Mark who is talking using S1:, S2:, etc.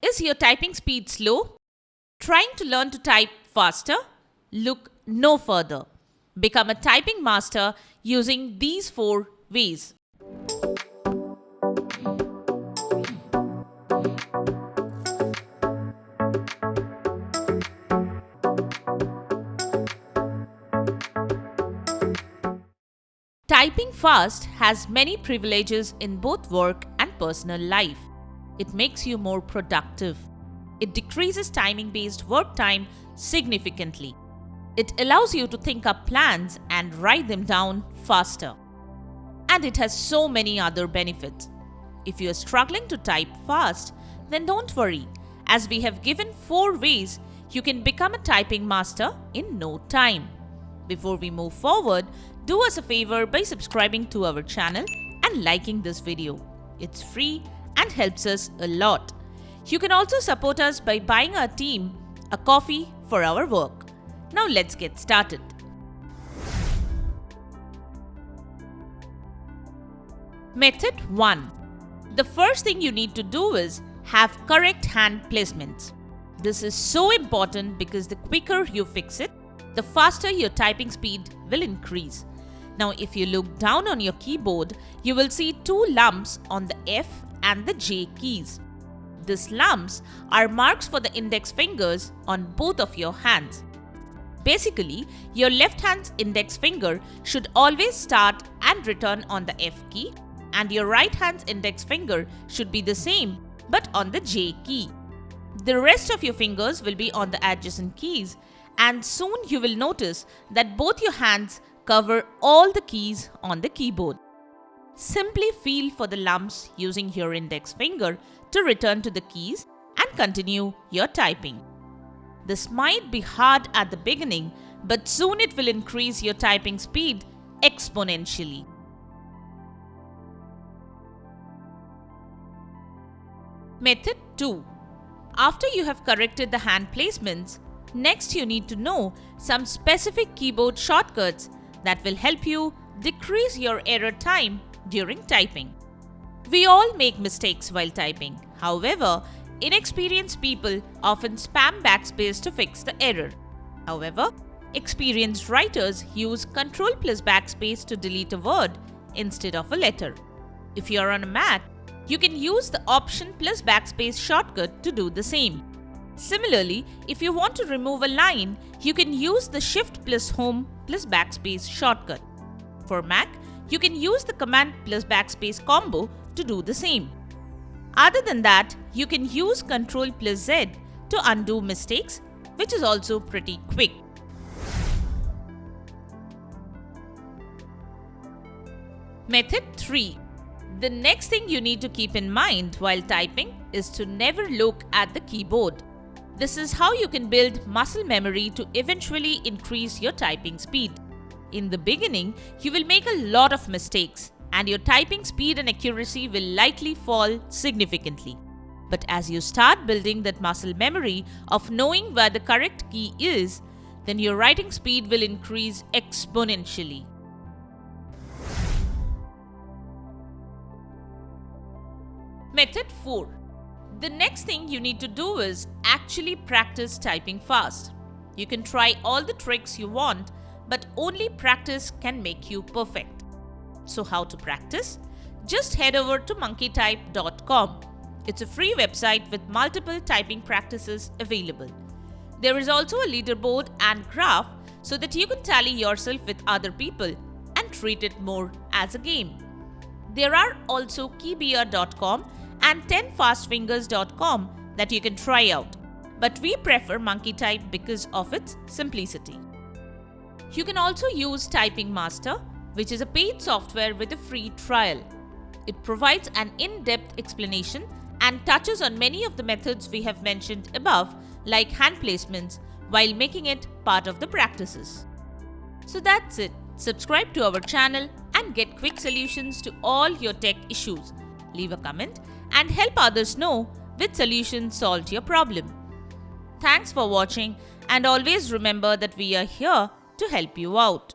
S1: Is your typing speed slow? Trying to learn to type faster? Look no further. Become a typing master using these 4 ways. Typing fast has many privileges in both work and personal life. It makes you more productive. It decreases timing-based work time significantly. It allows you to think up plans and write them down faster. And it has so many other benefits. If you are struggling to type fast, then don't worry, as we have given 4 ways you can become a typing master in no time. Before we move forward, do us a favor by subscribing to our channel and liking this video. It's free and helps us a lot. You can also support us by buying our team a coffee for our work. Now let's get started. Method 1. The first thing you need to do is have correct hand placements. This is so important because the quicker you fix it, the faster your typing speed will increase. Now if you look down on your keyboard, you will see 2 lumps on the F and the J keys. These lumps are marks for the index fingers on both of your hands. Basically, your left hand's index finger should always start and return on the F key, and your right hand's index finger should be the same but on the J key. The rest of your fingers will be on the adjacent keys, and soon you will notice that both your hands cover all the keys on the keyboard. Simply feel for the lumps using your index finger to return to the keys and continue your typing. This might be hard at the beginning, but soon it will increase your typing speed exponentially. Method 2. After you have corrected the hand placements, next you need to know some specific keyboard shortcuts that will help you decrease your error time during typing. We all make mistakes while typing. However, inexperienced people often spam backspace to fix the error. However, experienced writers use Ctrl plus backspace to delete a word instead of a letter. If you are on a Mac, you can use the Option plus backspace shortcut to do the same. Similarly, if you want to remove a line, you can use the Shift plus Home plus backspace shortcut. For Mac, you can use the Command plus backspace combo to do the same. Other than that, you can use Ctrl plus Z to undo mistakes, which is also pretty quick. Method 3. The next thing you need to keep in mind while typing is to never look at the keyboard. This is how you can build muscle memory to eventually increase your typing speed. In the beginning, you will make a lot of mistakes and your typing speed and accuracy will likely fall significantly. But as you start building that muscle memory of knowing where the correct key is, then your writing speed will increase exponentially. Method 4. The next thing you need to do is actually practice typing fast. You can try all the tricks you want, but only practice can make you perfect. So how to practice? Just head over to monkeytype.com. It's a free website with multiple typing practices available. There is also a leaderboard and graph so that you can tally yourself with other people and treat it more as a game. There are also keybeer.com and 10fastfingers.com that you can try out, but we prefer MonkeyType because of its simplicity. You can also use Typing Master, which is a paid software with a free trial. It provides an in-depth explanation and touches on many of the methods we have mentioned above, like hand placements, while making it part of the practices. So that's it. Subscribe to our channel and get quick solutions to all your tech issues. Leave a comment and help others know which solution solved your problem. Thanks for watching, and always remember that we are here to help you out.